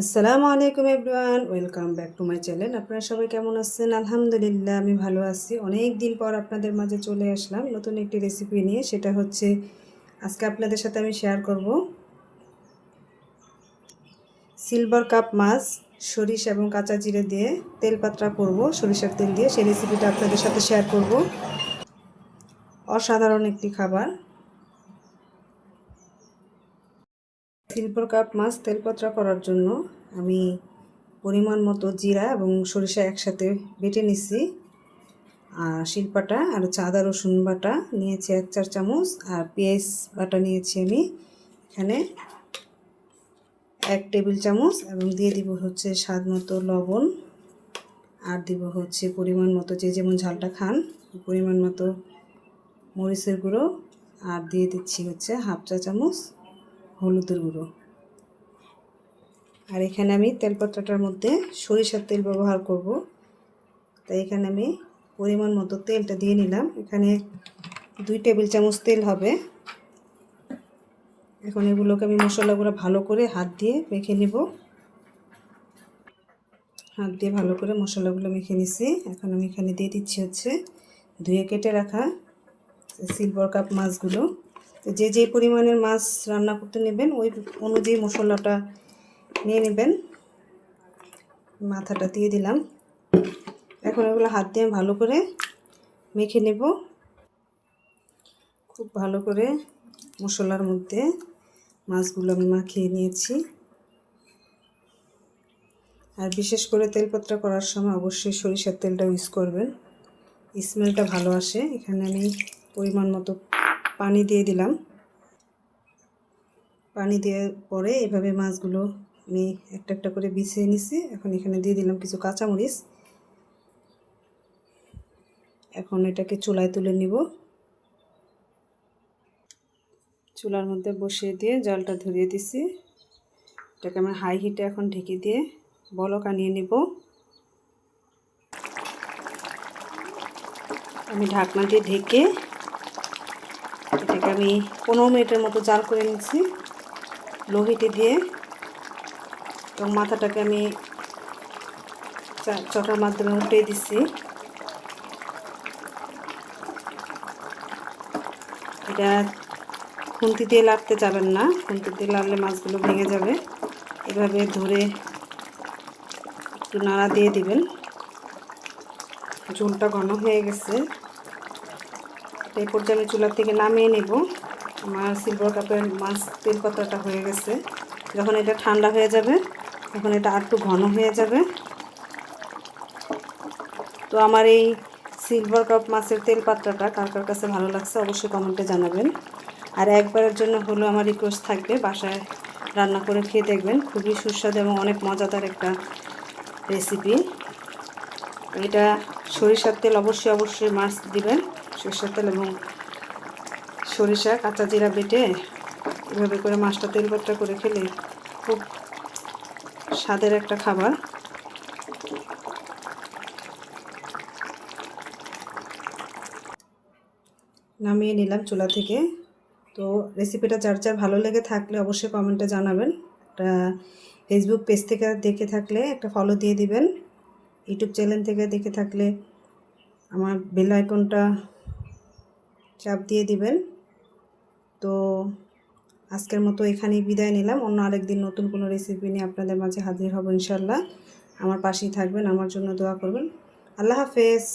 আসসালামু আলাইকুম everyone, welcome back to my channel. আপনারা সবাই কেমন আছেন? আলহামদুলিল্লাহ আমি ভালো আছি। অনেক দিন পর আপনাদের মাঝে চলে আসলাম নতুন একটি রেসিপি নিয়ে। সেটা হচ্ছে আজকে আপনাদের সাথে আমি শেয়ার করব সিলভার কাপ মাছ সরিষা এবং কাঁচা জিরে দিয়ে তেল পাতরা করব, সরিষার তেল দিয়ে। সেই রেসিপিটা আপনাদের সাথে শেয়ার করব। অসাধারণ একটি খাবার। সিলভার কাপ মাছ তেল পাতরা করার জন্য আমি পরিমাণ মতো জিরা এবং সরিষা একসাথে বেটে নিচ্ছি। আর শিলপাটা আর আদা রসুন বাটা নিয়েছি 1-4 চামচ, আর পেঁয়াজ বাটা নিয়েছি আমি এখানে 1 টেবিল চামচ, এবং দিয়ে দিব হচ্ছে স্বাদ মতো লবণ, আর দিব হচ্ছে পরিমাণ মতো যে যেমন ঝালটা খান পরিমাণ মতো মরিচের গুঁড়ো, আর দিয়ে দিচ্ছি হচ্ছে 1/2 চা চামচ হলুদের গুঁড়ো। আর এখানে আমি তেলপাত্রাটার মধ্যে সরিষার তেল ব্যবহার করব, তাই এখানে আমি পরিমাণ মতো তেলটা দিয়ে নিলাম। এখানে 2 টেবিল চামচ তেল হবে। এখন এগুলোকে আমি মশলাগুলো ভালো করে হাত দিয়ে মেখে নেব। হাত দিয়ে ভালো করে মশলাগুলো মেখে নিছি। এখন আমি এখানে দিয়ে দিচ্ছি হচ্ছে ধুয়ে কেটে রাখা সিলভার কাপ মাছগুলো। তো যে যে পরিমাণের মাছ রান্না করতে নেবেন ওই অনুযায়ী মশলাটা নিয়ে নেবেন। মাথাটা দিয়ে দিলাম। এখন এগুলো হাত দিয়ে ভালো করে মেখে নেব। খুব ভালো করে মশলার মধ্যে মাছগুলো আমি মাখিয়ে নিয়েছি। আর বিশেষ করে তেলপাতরা করার সময় অবশ্যই সরিষার তেলটা ইউজ করবেন, স্মেলটা ভালো আসে। এখানে আমি পরিমাণ মতো পানি দিয়ে দিলাম। পানি দেওয়ার পরে এভাবে মাছগুলো আমি একটা একটা করে বিছিয়ে নিছি। এখন এখানে দিয়ে দিলাম কিছু কাঁচামরিচ। এখন এটাকে চুলায় তুলে নিব। চুলার মধ্যে বসিয়ে দিয়ে জলটা ধরিয়ে দিছি। এটাকে আমি হাই হিটে এখন ঢেকে দিয়ে বলক আনিয়ে নিব। আমি ঢাকনা দিয়ে ঢেকে এটাকে আমি 15 মিনিটের মতো জাল করে নিচ্ছি লো হিটে দিয়ে। এবং মাথাটাকে আমি চটার মাধ্যমে উল্টে দিচ্ছি। এটা খুন্তি দিয়ে লাগতে যাবেন না, খুন্তি দিয়ে লাগলে মাছগুলো ভেঙে যাবে। এভাবে ধরে একটু নাড়া দিয়ে দিবেন। ঝোলটা ঘন হয়ে গেছে। এই পর্যায়ে আমি চুলার থেকে নামিয়ে নেব। আমার সিলভার কাপের মাছ তেল পাতাটা হয়ে গেছে। যখন এটা ঠান্ডা হয়ে যাবে তখন এটা আর একটু ঘন হয়ে যাবে। তো আমার এই সিলভার কাপ মাছের তেল পাত্রাটা কার কার কাছে ভালো লাগছে অবশ্যই কমেন্টে জানাবেন। আর একবারের জন্য হলো আমার রিকোয়েস্ট থাকবে, বাসায় রান্না করে খেয়ে দেখবেন। খুবই সুস্বাদু এবং অনেক মজাদার একটা রেসিপি। এটা সরিষার তেল অবশ্যই মাছ দিবেন। সরিষার তেল এবং সরিষা কাঁচা জিরা বেটে এভাবে করে মাছটা তেল পাত্রা করে খেলে খুব স্বাদের একটা খাবার। নামিয়ে নিলাম চুলা থেকে। তো রেসিপিটা যার যার ভালো লেগে থাকলে অবশ্যই কমেন্টে জানাবেন। এটা ফেসবুক পেজ থেকে দেখে থাকলে একটা ফলো দিয়ে দিবেন। ইউটিউব চ্যানেল থেকে দেখে থাকলে আমার বেল আইকনটা চাপ দিয়ে দিবেন। তো আজকের মতো এখানেই বিদায় নিলাম। অন্য আরেকদিন নতুন কোনো রেসিপি নিয়ে আপনাদের মাঝে হাজির হব ইনশাল্লাহ। আমার পাশেই থাকবেন, আমার জন্য দোয়া করবেন। আল্লাহ হাফেজ।